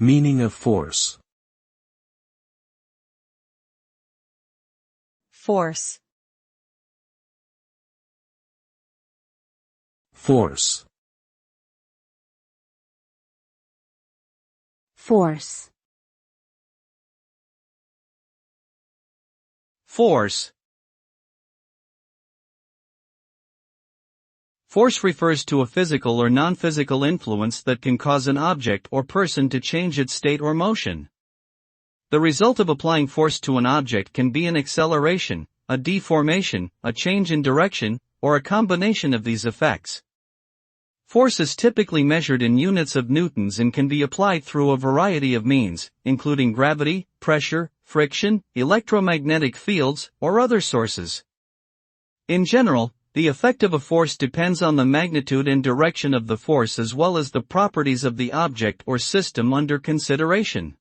Meaning of force. Force. Force. Force. Force. Force refers to a physical or non-physical influence that can cause an object or person to change its state or motion. The result of applying force to an object can be an acceleration, a deformation, a change in direction, or a combination of these effects. Force is typically measured in units of newtons and can be applied through a variety of means, including gravity, pressure, friction, electromagnetic fields, or other sources. In general, the effect of a force depends on the magnitude and direction of the force as well as the properties of the object or system under consideration.